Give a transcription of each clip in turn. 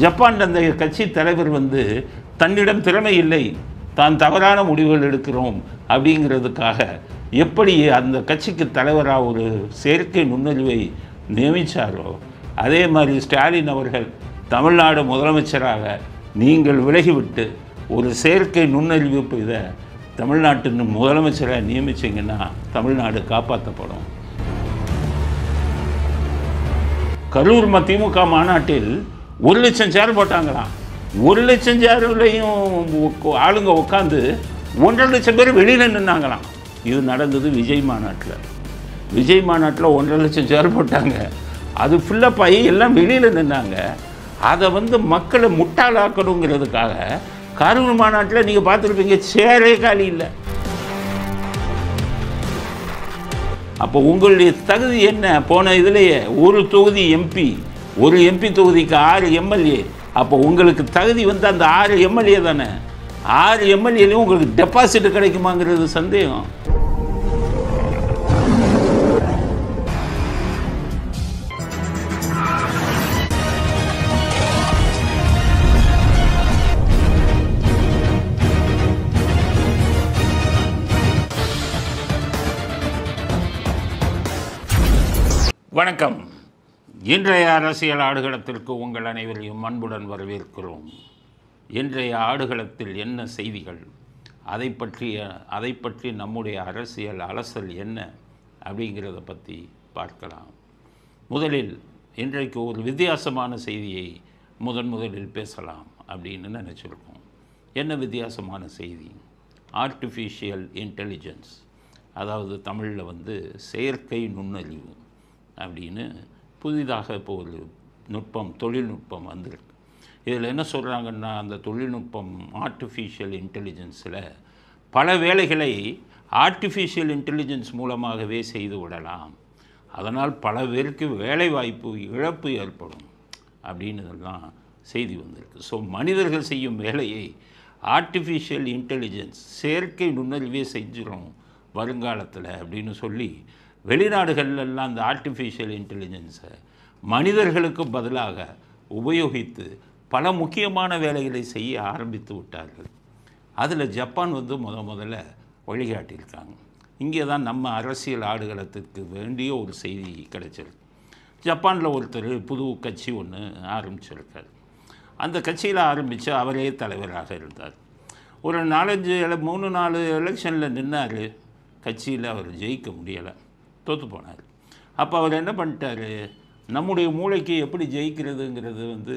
Japan அந்த கட்சி தலைவர் வந்து தன்னிடம் திறமை இல்லை, தான் தவறான முடிவுகள் எடுக்கிறோம் அப்படிங்கிறதுக்காக எப்படி அந்த கட்சிக்கு தலைவராக ஒரு செயற்கை நுண்ணறிவை நியமித்தாரோ, அதே மாதிரி ஸ்டாலின் அவர்கள் தமிழ்நாடு முதலமைச்சராக நீங்கள் விலகிவிட்டு ஒரு செயற்கை நுண்ணறிவு இதை தமிழ்நாட்டின் முதலமைச்சராக நியமிச்சிங்கன்னா தமிழ்நாடு காப்பாற்றப்படும். கரூர் திமுக மாநாட்டில் 1,00,000 சேர் போட்டாங்களாம். 1,00,000 சேர்லையும் ஆளுங்க உட்காந்து 1,50,000 பேர் வெளியில் நின்னாங்களாம். இது நடந்தது விஜய் மாநாட்டில். விஜய் மாநாட்டில் 1,50,000 சேர் போட்டாங்க. அது ஃபுல்லப் ஆகி எல்லாம் வெளியில் நின்னாங்க. அதை வந்து மக்களை முட்டாளாக்கணுங்கிறதுக்காக கரூர் மாநாட்டில் நீங்கள் பார்த்துருப்பீங்க, சேரே காலி இல்லை. அப்போ உங்களுடைய தகுதி என்ன? போன இதிலேயே ஒரு தொகுதி எம்பி, ஒரு எம்பி தொகுதிக்கு 6 எம்எல்ஏ. அப்போ உங்களுக்கு தகுதி வந்து அந்த 6 எம்எல்ஏ தானே. 6 எம்எல்ஏலையும் உங்களுக்கு டெபாசிட் கிடைக்குமாங்கிறது சந்தேகம். வணக்கம். இன்றைய அரசியல் ஆடுகளத்திற்கு உங்கள் அனைவரையும் அன்புடன் வரவேற்கிறோம். இன்றைய ஆடுகளத்தில் என்ன செய்திகள், அதை பற்றி நம்முடைய அரசியல் அலசல் என்ன அப்படிங்கிறத பற்றி பார்க்கலாம். முதலில் இன்றைக்கு ஒரு வித்தியாசமான செய்தியை முதலில் பேசலாம் அப்படின்னு நினச்சிருக்கோம். என்ன வித்தியாசமான செய்தி? ஆர்டிஃபிஷியல் இன்டெலிஜென்ஸ், அதாவது தமிழில் வந்து செயற்கை நுண்ணறிவு அப்படின்னு புதிதாக இப்போ ஒரு தொழில்நுட்பம் வந்திருக்கு. இதில் என்ன சொல்கிறாங்கன்னா, அந்த தொழில்நுட்பம் ஆர்டிஃபிஷியல் இன்டெலிஜென்ஸில் பல வேலைகளை ஆர்டிஃபிஷியல் இன்டெலிஜென்ஸ் மூலமாகவே செய்து விடலாம், அதனால் பல பேருக்கு வேலைவாய்ப்பு இழப்பு ஏற்படும் அப்படின்னுலாம் செய்தி வந்திருக்கு. ஸோ மனிதர்கள் செய்யும் வேலையை ஆர்டிஃபிஷியல் இன்டெலிஜென்ஸ் செயற்கை நுண்ணறிவே செஞ்சிடும் வருங்காலத்தில் அப்படின்னு சொல்லி வெளிநாடுகள்லாம் அந்த ஆர்டிஃபிஷியல் இன்டெலிஜென்ஸை மனிதர்களுக்கு பதிலாக உபயோகித்து பல முக்கியமான வேலைகளை செய்ய ஆரம்பித்து விட்டார்கள். அதில் ஜப்பான் வந்து முதல்ல வழிகாட்டியிருக்காங்க. இங்கே தான் நம்ம அரசியல் ஆடுகளத்திற்கு வேண்டிய ஒரு செய்தி கிடைச்சிருக்கு. ஜப்பானில் ஒருத்தர் புது கட்சி ஒன்று ஆரம்பிச்சிருக்கார். அந்த கட்சியில் ஆரம்பித்து அவரே தலைவராக இருந்தார். ஒரு 3-4 எலெக்ஷனில் நின்னார். கட்சியில் அவர் ஜெயிக்க முடியலை, தோற்று போனார். அப்போ அவர் என்ன பண்ணிட்டார், நம்முடைய மூளைக்கு எப்படி ஜெயிக்கிறதுங்கிறது வந்து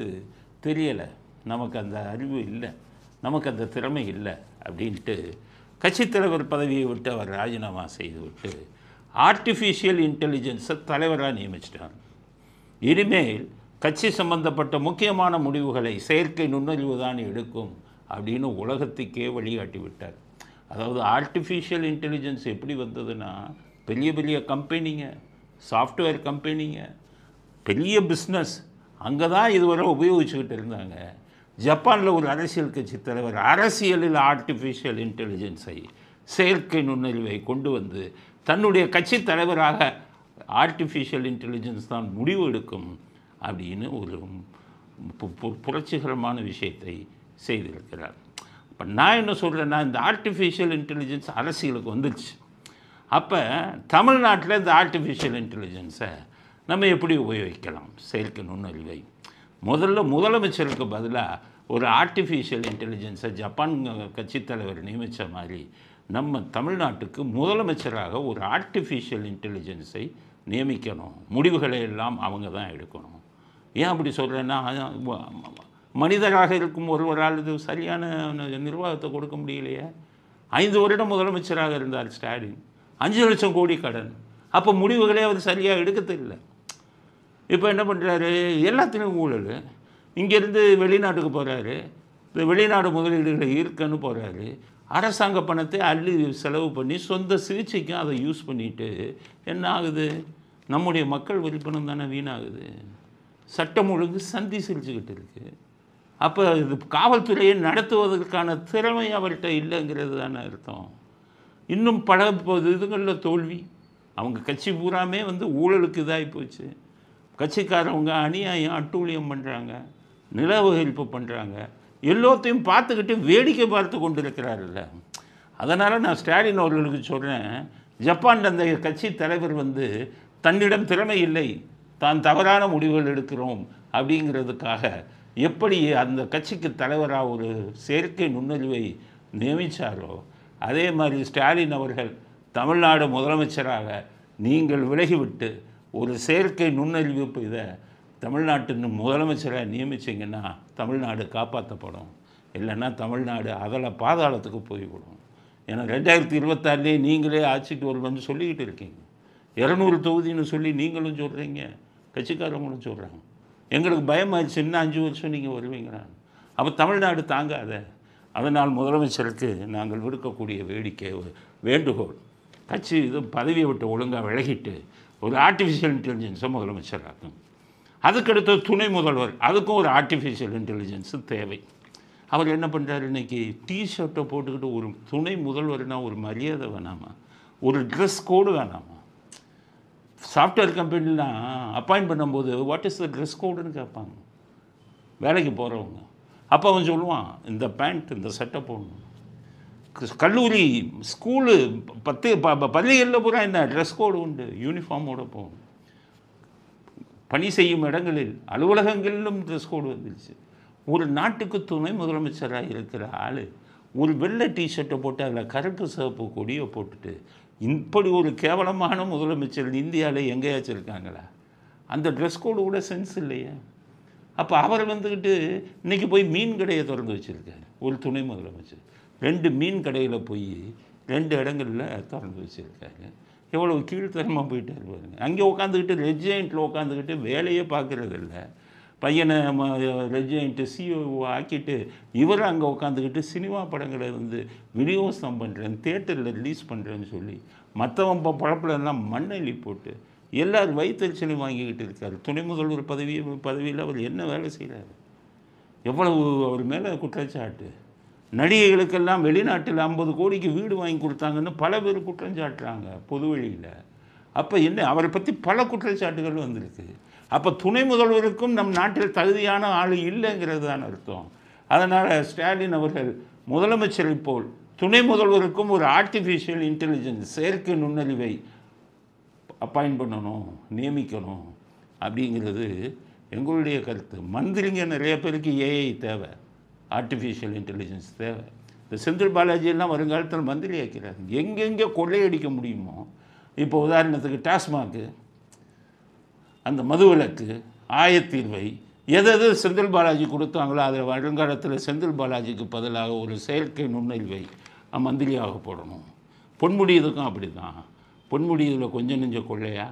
தெரியலை, நமக்கு அந்த அறிவு இல்லை, நமக்கு அந்த திறமை இல்லை அப்படின்ட்டு கட்சித் தலைவர் பதவியை விட்டு அவர் ராஜினாமா செய்துவிட்டு ஆர்டிஃபிஷியல் இன்டெலிஜென்ஸை தலைவராக நியமிச்சிட்டார். இனிமேல் கட்சி சம்பந்தப்பட்ட முக்கியமான முடிவுகளை செயற்கை நுண்ணறிவு தான் எடுக்கும் அப்படின்னு உலகத்துக்கே வழிகாட்டி விட்டார். அதாவது ஆர்டிஃபிஷியல் இன்டெலிஜென்ஸ் எப்படி வந்ததுன்னா, பெரிய பெரிய கம்பெனிங்க, சாஃப்ட்வேர் கம்பெனிங்க, பெரிய பிஸ்னஸ் அங்கே தான் இதுவரை உபயோகிச்சுக்கிட்டு இருந்தாங்க. ஜப்பானில் ஒரு அரசியல் கட்சி தலைவர் அரசியலில் ஆர்டிஃபிஷியல் இன்டெலிஜென்ஸை செயற்கை நுண்ணறிவை கொண்டு வந்து தன்னுடைய கட்சி தலைவராக ஆர்டிஃபிஷியல் இன்டெலிஜென்ஸ் தான் முடிவு எடுக்கும் அப்படின்னு ஒரு புரட்சிகரமான விஷயத்தை செய்திருக்கிறார். இப்போ நான் என்ன சொல்கிறேன்னா, இந்த ஆர்டிஃபிஷியல் இன்டெலிஜென்ஸ் அரசியலுக்கு வந்துடுச்சு. அப்போ தமிழ்நாட்டில் இந்த ஆர்டிஃபிஷியல் இன்டெலிஜென்ஸை நம்ம எப்படி உபயோகிக்கலாம், செயற்கை நுண்ணறிவை? முதலமைச்சருக்கு பதிலாக ஒரு ஆர்டிஃபிஷியல் இன்டெலிஜென்ஸை ஜப்பான் கட்சித் தலைவர் நியமித்த மாதிரி நம்ம தமிழ்நாட்டுக்கு முதலமைச்சராக ஒரு ஆர்டிஃபிஷியல் இன்டெலிஜென்ஸை நியமிக்கணும். முடிவுகளை எல்லாம் அவங்க தான் எடுக்கணும். ஏன் அப்படி சொல்கிறேன்னா, மனிதராக இருக்கும் ஒருவரால் இது சரியான நிர்வாகத்தை கொடுக்க முடியலையே. 5 வருடம் முதலமைச்சராக இருந்தார் ஸ்டாலின், 5 லட்சம் கோடி கடன். அப்போ முடிவுகளே அவர் சரியாக எடுக்க தெரியல. இப்போ என்ன பண்ணுறாரு, எல்லாத்துலேயும் ஊழல். இங்கேருந்து வெளிநாட்டுக்கு போகிறாரு, இந்த வெளிநாடு முதலீடுகளை ஈர்க்கன்னு போகிறாரு. அரசாங்க பணத்தை அள்ளி செலவு பண்ணி சொந்த சிகிச்சைக்கும் அதை யூஸ் பண்ணிவிட்டு என்ன ஆகுது, நம்முடைய மக்கள் வரிப்பணம் தானே வீணாகுது. சட்டம் ஒழுங்கு சந்தி சிரிச்சுக்கிட்டு இருக்குது. அப்போ இது காவல்துறையை நடத்துவதற்கான திறமை அவர்கிட்ட இல்லைங்கிறது தானே அர்த்தம். இன்னும் பல இதுகளில் தோல்வி. அவங்க கட்சி பூராமே வந்து ஊழலுக்கு இதாகி போச்சு. கட்சிக்காரவங்க அநியாயம் அட்டூழியம் பண்ணுறாங்க. நில வகிப்பு பண்ணுறாங்க, எல்லாத்தையும் பார்த்துக்கிட்டு வேடிக்கை பார்த்து கொண்டு இருக்கிறார்ல. அதனால் நான் ஸ்டாலின் அவர்களுக்கு சொல்கிறேன், ஜப்பான் அந்த கட்சி தலைவர் வந்து தன்னிடம் திறமை இல்லை, தான் தவறான முடிவுகள் எடுக்கிறோம் அப்படிங்கிறதுக்காக எப்படி அந்த கட்சிக்கு தலைவராக ஒரு செயற்கை நுண்ணறிவை நியமித்தாரோ, அதே மாதிரி ஸ்டாலின் அவர்கள் தமிழ்நாடு முதலமைச்சராக நீங்கள் விலகிவிட்டு ஒரு செயற்கை நுண்ணறிவு இதை தமிழ்நாட்டின் முதலமைச்சராக நியமிச்சிங்கன்னா தமிழ்நாடு காப்பாற்றப்படும். இல்லைன்னா தமிழ்நாடு அதில் பாதாளத்துக்கு போய்விடும். ஏன்னா 2026 நீங்களே ஆட்சிக்கு வருவேன்னு சொல்லிக்கிட்டு இருக்கீங்க. 200 தொகுதின்னு சொல்லி நீங்களும் சொல்கிறீங்க, கட்சிக்காரங்களும் சொல்கிறாங்க. எங்களுக்கு பயமாகிடுச்சு, இன்னும் 5 வருஷம் நீங்கள் வருவீங்களான்னு. அப்போ தமிழ்நாடு தாங்காத. அதனால் முதலமைச்சருக்கு நாங்கள் விடுக்கக்கூடிய வேண்டுகோள், கட்சி இது பதவியை விட்டு ஒழுங்காக விலகிட்டு ஒரு ஆர்டிஃபிஷியல் இன்டெலிஜென்ஸை முதலமைச்சராகும். அதுக்கடுத்து துணை முதல்வர், அதுக்கும் ஒரு ஆர்டிஃபிஷியல் இன்டெலிஜென்ஸு தேவை. அவர் என்ன பண்ணுறாரு, இன்றைக்கி டிஷர்ட்டை போட்டுக்கிட்டு ஒரு துணை முதல்வர்னால் ஒரு மரியாதை வேணாமா, ஒரு ட்ரெஸ் கோடு வேணாமா? சாஃப்ட்வேர் கம்பெனிலாம் அப்பாயிண்ட் பண்ணும்போது வாட் இஸ் த ட்ரெஸ் கோடுன்னு கேட்பாங்க வேலைக்கு போகிறவங்க. அப்போ அவன் சொல்லுவான், இந்த பேண்ட் இந்த சட்டை போடணும். கல்லூரி ஸ்கூலு பள்ளிகளில் பூரா என்ன ட்ரெஸ் கோடு உண்டு, யூனிஃபார்மோடு போகணும். பணி செய்யும் இடங்களில் அலுவலகங்களிலும் ட்ரெஸ் கோடு வந்துருச்சு. ஒரு நாட்டுக்கு துணை முதலமைச்சராக இருக்கிற ஆள் ஒரு வெள்ளை டிஷர்ட்டை போட்டு அதில் கருப்பு சிவப்பு கொடியை போட்டுட்டு இப்படி ஒரு கேவலமான முதலமைச்சர் இந்தியாவில் எங்கேயாச்சும் இருக்காங்களா? அந்த ட்ரெஸ் கோடு கூட சென்ஸ் இல்லையா? அப்போ அவர் வந்துக்கிட்டு இன்றைக்கி போய் மீன் கடையை திறந்து வச்சுருக்காரு. ஒரு துணை முதலமைச்சர் 2 மீன் கடையில் போய் 2 இடங்களில் திறந்து வச்சுருக்காரு. எவ்வளோ கீழ்த்தரமாக போயிட்டு இருப்பாருங்க. அங்கே உட்காந்துக்கிட்டு ரெஜெயிண்ட்டில் உட்காந்துக்கிட்டு வேலையே பார்க்குறதில்ல. பையனை ரெஜெயிண்ட்டு சிஓ ஆக்கிட்டு இவரும் அங்கே உட்காந்துக்கிட்டு சினிமா படங்களை வந்து விநியோகம் பண்ணுறேன், தேட்டரில் ரிலீஸ் பண்ணுறேன்னு சொல்லி மற்றவன் பொழப்பிலெல்லாம் மண்ணெல்லி போட்டு எல்லோரும் வயிற்றுச்சலையும் வாங்கிக்கிட்டு இருக்கார். துணை முதல்வர் பதவியில் அவர் என்ன வேலை செய்கிறார்? எவ்வளவு அவர் மேலே குற்றச்சாட்டு. நடிகைகளுக்கெல்லாம் வெளிநாட்டில் 50 கோடிக்கு வீடு வாங்கி கொடுத்தாங்கன்னு பல பேர் குற்றம் சாட்டுறாங்க பொது வழியில். அப்போ என்ன, அவரை பற்றி பல குற்றச்சாட்டுகள் வந்திருக்கு. அப்போ துணை முதல்வருக்கும் நம் நாட்டில் தகுதியான ஆள் இல்லைங்கிறது தான் அர்த்தம். அதனால் ஸ்டாலின் அவர்கள் முதலமைச்சரை போல் துணை முதல்வருக்கும் ஒரு ஆர்டிஃபிஷியல் இன்டெலிஜென்ஸ் செயற்கை நுண்ணறிவை அப்பாயிண்ட் பண்ணணும், நியமிக்கணும் அப்படிங்கிறது எங்களுடைய கருத்து. மந்திரிங்க நிறைய பேருக்கு ஏஐ தேவை, ஆர்டிஃபிஷியல் இன்டெலிஜென்ஸ் தேவை. இந்த செந்தில் பாலாஜியெல்லாம் வருங்காலத்தில் மந்திரி ஆக்கிறார். எங்கெங்கே கொள்ளையடிக்க முடியுமோ, இப்போ உதாரணத்துக்கு டாஸ்மாக்கு, அந்த மதுவிலக்கு, ஆயத்தீர்வை, எது செந்தில் பாலாஜி கொடுத்தாங்களோ அதில் வருங்காலத்தில் செந்தில் பாலாஜிக்கு பதிலாக ஒரு செயற்கை நுண்ணறிவை மந்திரியாக போடணும். பொன்முடி இதுக்கும் அப்படி தான். பொன்முடி இதில் கொஞ்சம் நெஞ்ச கொள்ளையா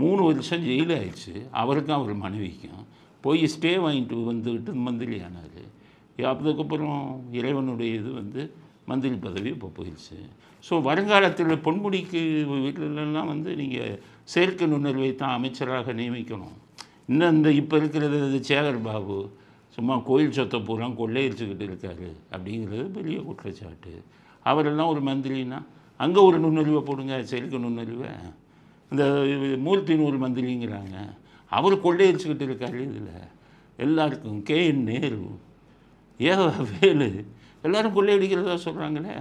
3 வருஷம் ஜெயிலில் ஆயிடுச்சு. அவருக்கும் அவர் மனைவிக்கும் போய் ஸ்டே வாங்கிட்டு வந்துக்கிட்டு மந்திரி ஆனார். அதுக்கப்புறம் இறைவனுடைய இது வந்து மந்திரி பதவி இப்போ போயிடுச்சு. ஸோ வருங்காலத்தில் பொன்முடிக்கு வீட்டிலலாம் வந்து நீங்கள் செயற்கை நுண்ணறிவை தான் அமைச்சராக நியமிக்கணும். இன்னும் இந்த இப்போ இருக்கிறது சேகர் பாபு சும்மா கோயில் சொத்தை பூரா கொள்ளையடிச்சுக்கிட்டு இருக்காரு அப்படிங்கிறது பெரிய குற்றச்சாட்டு. அவரெல்லாம் ஒரு மந்திரின்னா அங்கே ஒரு நுண்ணறிவை போடுங்க, செயற்கை நுண்ணறிவை. இந்த மூர்த்தின்னு ஒரு மந்திரிங்கிறாங்க, அவர் கொள்ளையடிச்சுக்கிட்டு இருக்காரு. இதில் எல்லாருக்கும் KN நேரு, வேலு எல்லோரும் கொள்ளையடிக்கிறதா சொல்கிறாங்களே.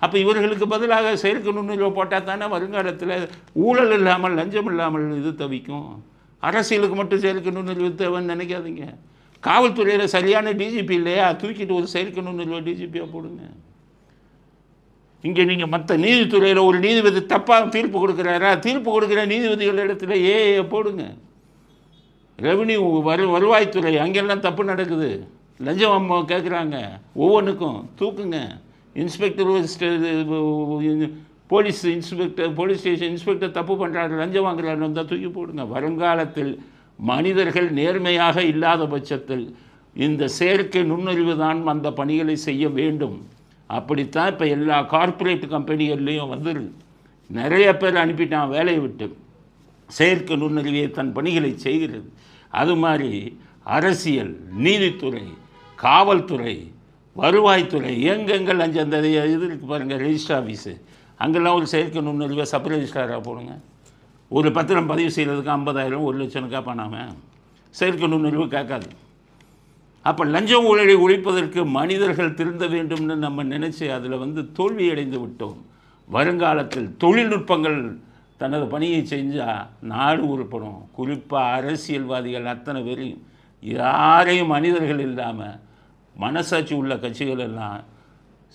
அப்போ இவர்களுக்கு பதிலாக செயற்கை நுண்ணறிவை போட்டால் தானே வருங்காலத்தில் ஊழல் இல்லாமல் லஞ்சம் இல்லாமல் இது தவிக்கும். அரசியலுக்கு மட்டும் செயற்கை நுண்ணறிவு தேவைன்னு நினைக்காதீங்க. காவல்துறையில் சரியான டிஜிபி இல்லையா, தூக்கிட்டு ஒரு செயற்கை நுண்ணறிவை டிஜிபியாக போடுங்க. இங்கே நீங்கள் மற்ற நீதித்துறையில் ஒரு நீதிபதி தப்பாக தீர்ப்பு கொடுக்குறாரா, தீர்ப்பு கொடுக்குற நீதிபதிகள் இடத்துல போடுங்க. ரெவன்யூ வருவாய்த்துறை அங்கெல்லாம் தப்பு நடக்குது, லஞ்சம் கேட்குறாங்க, ஒவ்வொன்றுக்கும் தூக்குங்க. இன்ஸ்பெக்டர் போலீஸ் ஸ்டேஷன் இன்ஸ்பெக்டர் தப்பு பண்ணுறாரு, லஞ்சம் வாங்குறாரு வந்தால் தூக்கி போடுங்க. வருங்காலத்தில் மனிதர்கள் நேர்மையாக இல்லாத பட்சத்தில் இந்த செயற்கை நுண்ணறிவு தான் அந்த பணிகளை செய்ய வேண்டும். அப்படித்தான் இப்போ எல்லா கார்ப்பரேட் கம்பெனிகள்லேயும் வந்துடுது. நிறைய பேர் அனுப்பிட்டான் வேலையை விட்டு, செயற்கை நுண்ணறிவை தன் பணிகளை செய்கிறது. அது மாதிரி அரசியல், நீதித்துறை, காவல்துறை, வருவாய்த்துறை, எங்கெங்கே லஞ்சம் அந்த இது இருக்குது பாருங்கள், ரெஜிஸ்டர் ஆஃபீஸு, அங்கெல்லாம் ஒரு செயற்கை நுண்ணறிவை சப் ரெஜிஸ்ட்ராராக போடுங்க. ஒரு பத்திரம் பதிவு செய்கிறதுக்கு 50,000 1 லட்சம் காப்பானாமல் செயற்கை நுண்ணறிவு கேட்காது. அப்போ லஞ்சம் ஊழலை ஒழிப்பதற்கு மனிதர்கள் திருந்த வேண்டும்னு நம்ம நினச்சி அதில் தோல்வி அடைந்து விட்டோம். வருங்காலத்தில் தொழில்நுட்பங்கள் தனது பணியை செஞ்சால் நாடு உருப்படும். குறிப்பாக அரசியல்வாதிகள் அத்தனை பேரையும் யாரையும் மனிதர்கள் இல்லாமல் மனசாட்சி உள்ள கட்சிகள் எல்லாம்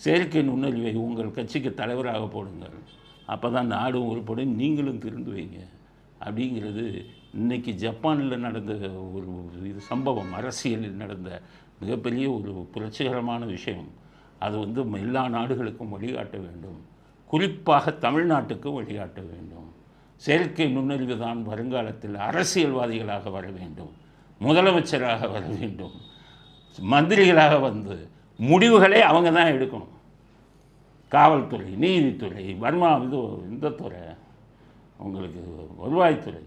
செயற்கை நுண்ணறிவை உங்கள் கட்சிக்கு தலைவராக போடுங்கள். அப்போ தான் நாடும் உருப்படும், நீங்களும் திருந்து வைங்க அப்படிங்கிறது இன்றைக்கி ஜப்பானில் நடந்த ஒரு இது சம்பவம், அரசியலில் நடந்த மிகப்பெரிய ஒரு புரட்சிகரமான விஷயம். அது எல்லா நாடுகளுக்கும் வழிகாட்ட வேண்டும், குறிப்பாக தமிழ்நாட்டுக்கும் வழிகாட்ட வேண்டும். செயற்கை நுண்ணறிவு தான் வருங்காலத்தில் அரசியல்வாதிகளாக வர வேண்டும், முதலமைச்சராக வர வேண்டும், மந்திரிகளாக முடிவுகளை அவங்க தான் எடுக்கணும். காவல்துறை, நீதித்துறை, இந்த துறை, உங்களுக்கு வருவாய்த்துறை,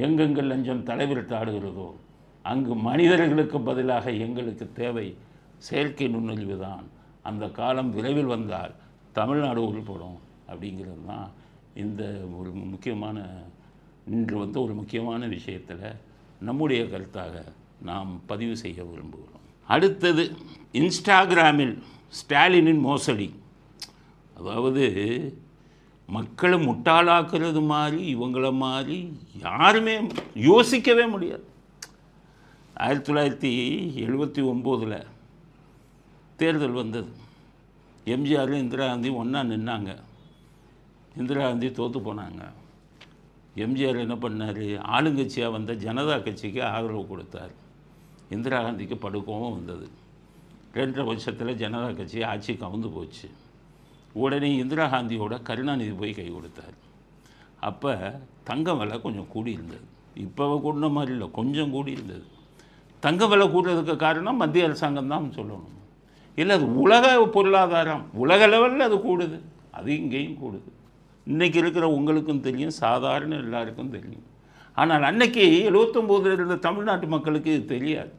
எங்கெங்கே லஞ்சம் தலைவிரித்து ஆடுகிறதோ அங்கு மனிதர்களுக்கு பதிலாக எங்களுக்கு தேவை செயற்கை நுண்ணறிவு தான். அந்த காலம் விரைவில் வந்தால் தமிழ்நாடு உருப்படும் அப்படிங்கிறது தான் இந்த ஒரு முக்கியமான இன்று ஒரு முக்கியமான விஷயத்தில் நம்முடைய கருத்தாக நாம் பதிவு செய்ய விரும்புகிறோம். அடுத்தது இன்ஸ்டாகிராமில் ஸ்டாலினின் மோசடி. அதாவது மக்களை முட்டாளாக்குறது மாதிரி இவங்கள மாதிரி யாருமே யோசிக்கவே முடியாது. 1979 தேர்தல் வந்தது. எம்ஜிஆர் இந்திரா காந்தி ஒன்றா நின்னாங்க. இந்திரா காந்தி தோற்று போனாங்க. எம்ஜிஆர் என்ன பண்ணார், ஆளுங்கட்சியாக வந்த ஜனதா கட்சிக்கு ஆதரவு கொடுத்தார். இந்திரா காந்திக்கு படுக்கவும் வந்தது. 2.5 வருஷத்தில் ஜனதா கட்சி ஆட்சி கவுந்து போச்சு. உடனே இந்திரா காந்தியோட கருணாநிதி போய் கை கொடுத்தார். அப்போ தங்கம் விலை கொஞ்சம் கூடி இருந்தது. இப்போ கூடின மாதிரி இல்லை, கொஞ்சம் கூடி இருந்தது. தங்க விலை கூடுறதுக்கு காரணம் மத்திய அரசாங்கம் தான் சொல்லணும். இல்லை, அது உலக பொருளாதாரம், உலக லெவலில் அது கூடுது, அது இங்கேயும் கூடுது. இன்றைக்கி இருக்கிற உங்களுக்கும் தெரியும், சாதாரண எல்லாருக்கும் தெரியும். ஆனால் அன்னைக்கு 79 இருந்த தமிழ்நாட்டு மக்களுக்கு இது தெரியாது.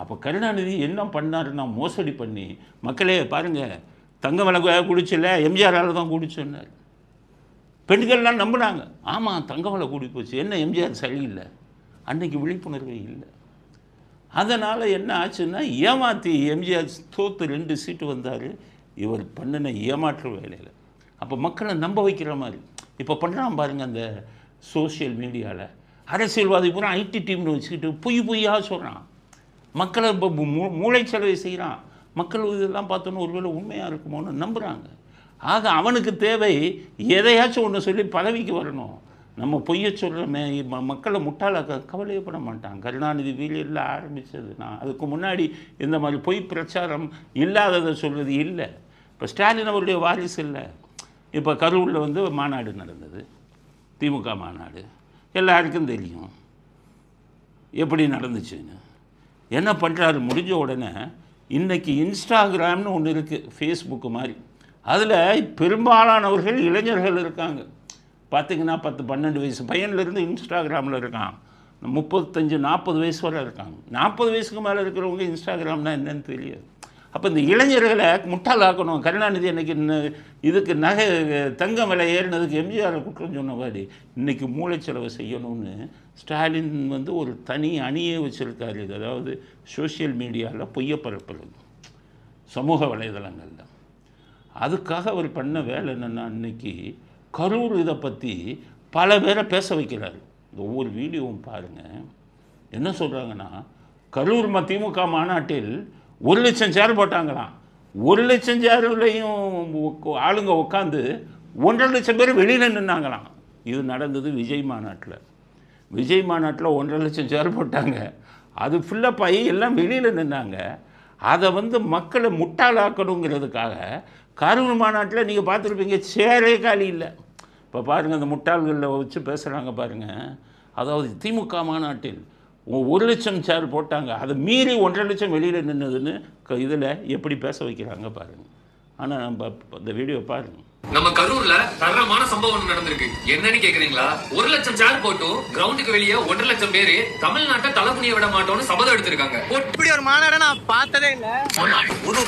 அப்போ கருணாநிதி என்ன பண்ணாருன்னா, மோசடி பண்ணி மக்களே பாருங்கள் தங்க விலை குடிச்சில்ல, எம்ஜிஆரால் தான் குடிச்சோன்னார். பெண்கள்லாம் நம்பினாங்க. ஆமாம், தங்க விலை கூடி போச்சு, என்ன எம்ஜிஆர் சரியில்லை. அன்றைக்கி விழிப்புணர்வு இல்லை. அதனால் என்ன ஆச்சுன்னா, ஏமாற்றி எம்ஜிஆர் தோற்று 2 சீட்டு வந்தார். இவர் பண்ணின ஏமாற்று வேலையில் அப்போ மக்களை நம்ப வைக்கிற மாதிரி இப்போ பண்ணுறான் பாருங்கள். அந்த சோஷியல் மீடியாவில் அரசியல்வாதி பூரா ஐடி டீம்னு வச்சுக்கிட்டு பொய்யாக சொல்கிறான். மக்களை இப்போ மூளைச்சலவை செய்கிறான். மக்கள் இதெல்லாம் பார்த்தோன்னு ஒருவேளை உண்மையாக இருக்குமோன்னு நம்புகிறாங்க. ஆக அவனுக்கு தேவை எதையாச்சும் ஒன்று சொல்லி பதவிக்கு வரணும். நம்ம பொய்ய சொல்கிறோமே, மக்களை முட்டாளாக்க கவலையப்பட மாட்டான். கருணாநிதி வீலியில் ஆரம்பித்தது நான். அதுக்கு முன்னாடி இந்த மாதிரி பொய் பிரச்சாரம் இல்லாததை சொல்கிறது இல்லை. இப்போ ஸ்டாலின் அவருடைய வாரிசு இல்லை. இப்போ கரூரில் மாநாடு நடந்தது, திமுக மாநாடு. எல்லாருக்கும் தெரியும் எப்படி நடந்துச்சுன்னு. என்ன பண்ணுறாரு, முடிஞ்ச உடனே இன்றைக்கி இன்ஸ்டாகிராம்னு ஒன்று இருக்குது, ஃபேஸ்புக்கு மாதிரி. அதில் பெரும்பாலானவர்கள் இளைஞர்கள் இருக்காங்க. பார்த்திங்கன்னா 10-12 வயசு பையன்லேருந்து இன்ஸ்டாகிராமில் இருக்கான். 35-40 வயசு வரை இருக்காங்க. 40 வயசுக்கு மேலே இருக்கிறவங்க இன்ஸ்டாகிராம்னால் என்னன்னு தெரியாது. அப்போ இந்த இளைஞர்களை முட்டாளாக்கணும். கருணாநிதி அன்றைக்கி இதுக்கு தங்கம் விலை ஏறினதுக்கு எம்ஜிஆரை குற்றம் சொன்ன மாதிரி இன்றைக்கி மூளைச்செலவு செய்யணும்னு ஸ்டாலின் ஒரு தனி அணியை வச்சுருக்காரு. அதாவது சோஷியல் மீடியாவில் பொய்ய பரப்புறது, சமூக வலைதளங்களில். அதுக்காக அவர் பண்ண வேலை என்னென்னா, இன்றைக்கி கரூர் இதை பற்றி பல பேரை பேச வைக்கிறாரு. ஒவ்வொரு வீடியோவும் பாருங்கள். என்ன சொல்கிறாங்கன்னா, கரூர் திமுக மாநாட்டில் 1 லட்சம் சேர் போட்டாங்களாம். 1 லட்சம் சேர்லையும் ஆளுங்க உட்காந்து 1.5 லட்சம் பேர் வெளியில் நின்னாங்களாம். இது நடந்தது விஜய் மாநாட்டில். விஜய் மாநாட்டில் 1.5 லட்சம் சேர் போட்டாங்க. அது ஃபுல்லப் ஆகி எல்லாம் வெளியில் நின்னாங்க. அதை மக்களை முட்டாளாக்கணுங்கிறதுக்காக கரூர் மாநாட்டில் நீங்கள் பார்த்துருப்பீங்க, சேரே காலி இல்லை. இப்போ பாருங்கள், அந்த முட்டாள்களில் வச்சு பேசுகிறாங்க பாருங்கள். அதாவது திமுக மாநாட்டில் 1 லட்சம் சேர் போட்டாங்க, அதை மீறி 1.5 லட்சம் வெளியில் நின்னதுன்னு இதில் எப்படி பேச வைக்கிறாங்க பாருங்கள். ஆனால் நம்ம இந்த வீடியோ பாருங்கள். நம்ம கரூர்ல தரமான சம்பவம் நடந்திருக்கு. என்னன்னு கேக்குறீங்களா? 1 லட்சம் சேர் போட்டும் கிரவுண்டுக்கு வெளியே 1.5 லட்சம் பேரு தமிழ்நாட்டை தலைகுனிய விட மாட்டோம்னு சபதம் எடுத்திருக்காங்க. இப்படி ஒரு மாநாட நான் பார்த்ததே இல்ல.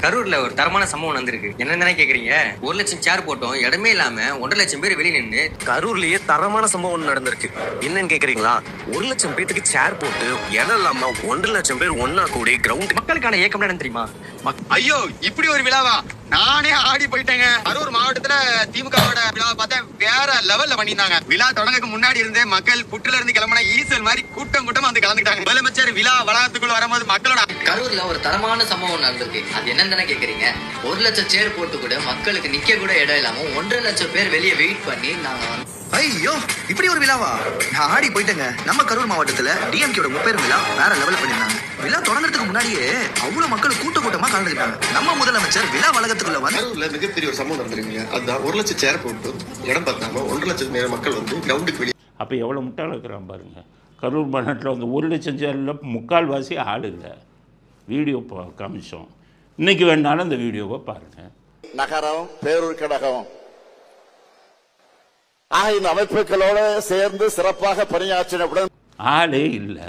கரூர்ல ஒரு தரமான சம்பவம் நடந்திருக்கு. என்னன்னு கேக்குறீங்க? 1 லட்சம் சேர் போட்டோம் இடமே இல்லாம 1.5 லட்சம் பேர் வெளியே நின்று. கரூர்லயே தரமான சம்பவம் நடந்திருக்கு. என்னன்னு கேக்குறீங்களா? 1 லட்சம் பேருக்கு சேர் போட்டு இடம் இல்லாம 1.5 லட்சம் பேர் ஒன்னா கூடி கிரவுண்ட் மக்களுக்கான இயக்கம் என்ன தெரியுமா? ஐயோ, இப்படி ஒரு விழாவா? நானே ஆடி போயிட்டேங்க. கரூர் மாவட்டத்துல திமுகவோட விழாவை பார்த்தா வேற லெவல்ல பண்ணிருந்தாங்க. விழா தொடங்கக்கு முன்னாடி இருந்தே மக்கள் புற்றுல இருந்து கிளம்பின ஈசல் மாதிரி கூட்டம் கூட்டமா வந்து கலந்துட்டாங்க. முதலமைச்சர் விழா வளாகத்துக்குள்ள வரும்போது மக்களோட கரூர்ல ஒரு தரமான சம்பவம் நடந்திருக்கு. அது என்னன்னு கேக்குறீங்க? 1 லட்சம் சேர் போட்டு கூட மக்களுக்கு நிக்க கூட இடம் இல்லாம 1.5 லட்சம் பேர் வெளியே வெயிட் பண்ணி நாங்க. ஐயோ, இப்படி ஒரு விழாவா? நான் ஆடி போயிட்டேங்க. நம்ம கரூர் மாவட்டத்துல டிஎம்கேயோட 30 விழா வேற லெவல் பண்ணிருந்தாங்க. விழா தொடங்குறதுக்கு முன்னாடியே அவ்வளவு மக்கள் கூட்டமா கலந்துக்கிட்டாங்க. நம்ம முதலமைச்சர் விழா வளாகத்துக்குள்ள வந்து கரூர்ல மிகப்பெரிய ஒரு சம்பவம் நடந்திருக்கீங்க. அதுதான் 1 லட்சம் சேர் போட்டு இடம் பார்த்தாம 1.5 லட்சம் மக்கள் வந்து கிரவுண்டுக்கு வெளியே. அப்போ எவ்வளோ முட்டாள இருக்கிறான் பாருங்க. கரூர் மாநாட்டில் வந்து 1 லட்சம் சேரில் முக்கால்வாசி ஆள் இல்லை. வீடியோ காமிச்சோம். இன்னைக்கு வேணாலும் அந்த வீடியோவை பாருங்கள். நகரம் பேரூர் கழகம் இந்த அமைப்புகளோடு சேர்ந்து சிறப்பாக பணியாற்றினவுடன் ஆளே இல்லை.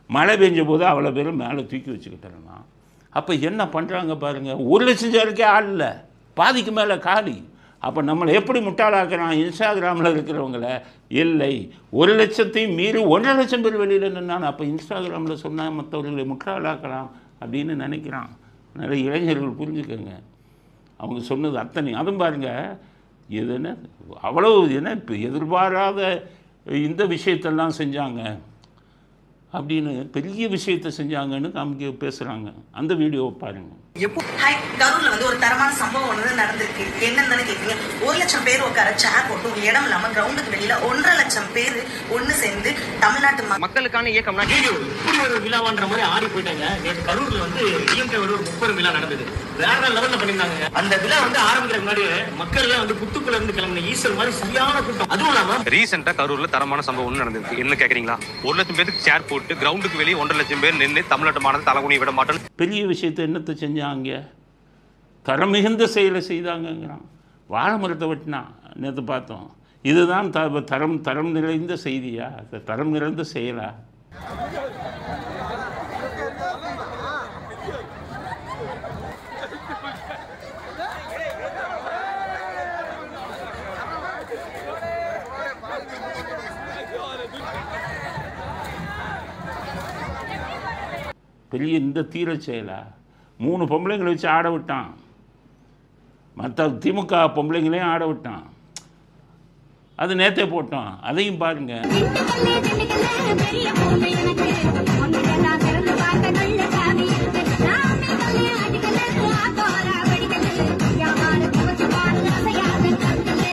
மழை பெஞ்ச போது அவ்வளோ பேரும் மேலே தூக்கி வச்சுக்கிட்டாங்கன்னா அப்போ என்ன பண்ணுறாங்க பாருங்கள். 1 லட்சம் சேருக்கே ஆள் இல்லை, பாதிக்கு மேலே காலி. அப்போ நம்மளை எப்படி முட்டாளாக்குறான்? இன்ஸ்டாகிராமில் இருக்கிறவங்கள இல்லை 1 லட்சத்தையும் மீறி 1.5 லட்சம் பேர் வெளியில் நின்னான். அப்போ இன்ஸ்டாகிராமில் சொன்னால் மற்றவர்களை முட்டாளாக்கலாம் அப்படின்னு நினைக்கிறான். நிறைய இளைஞர்கள் புரிஞ்சுக்கோங்க. அவங்க சொன்னது அத்தனை அதுவும் பாருங்கள். இது என்ன அவ்வளோ என்ன இப்போ எதிர்பாராத இந்த விஷயத்தெல்லாம் செஞ்சாங்க அப்படின்னு பெரிய விஷயத்தை செஞ்சாங்கன்னு நமக்கு பேசுகிறாங்க. அந்த வீடியோவை பாருங்கள். கரூர்ல வந்து ஒரு தரமான சம்பவம் ஒன்று நடந்திருக்கு. என்னன்னு கேட்குறீங்க? 1 லட்சம் பேர் உட்கார சேர் போட்டு ஒரு இடம் இல்லாம கிரவுண்டுக்கு வெளியில 1.5 லட்சம் பேர் ஒண்ணு சேர்ந்து தமிழ்நாட்டு மக்களுக்கான இயக்கம்னா இப்படி ஒரு விழாவான்ற மாதிரி ஆடி போயிட்டாங்க. நேற்று கரூர்ல வந்து டிஎம்கேவோட ஒரு 30 விழா நடந்தது. வேற லெவல்ல பண்ணிருந்தாங்க. அந்த விழா வந்து ஆரம்பிக்கிறதுக்கு முன்னாடி மக்கள் எல்லாம் வந்து புத்துக்குள்ள இருந்து கிளம்பின ஈசல் மாதிரி சரியான கூட்டம். அதுவும் இல்லாம ரீசெண்டா கரூர்ல தரமான சம்பவம் நடந்திருக்கு. என்ன கேக்குறீங்களா? 1 லட்சம் பேருக்கு சேர் போட்டு கிரவுண்டுக்கு வெளியே 1.5 லட்சம் பேர் நின்று தமிழ்நாட்டு மாநில தலைகுனிய விட மாட்டோம். பெரிய விஷயத்தை என்னத்தை செஞ்சாங்க? தரம் மிகுந்த செயலை செய்தாங்கங்கிறான். வாழை மரத்தை வெட்டினா நேற்று பார்த்தோம். இதுதான் தரம் நிறைந்த செய்தியா? தரம் நிறைந்த செயலா? பெரிய இந்த தீர செயலா? 3 பொம்பளைங்களை வச்சு ஆட விட்டான். மற்ற திமுக பொம்பளைங்களையும் ஆட விட்டான். அது நேற்றே போட்டோம். அதையும் பாருங்க.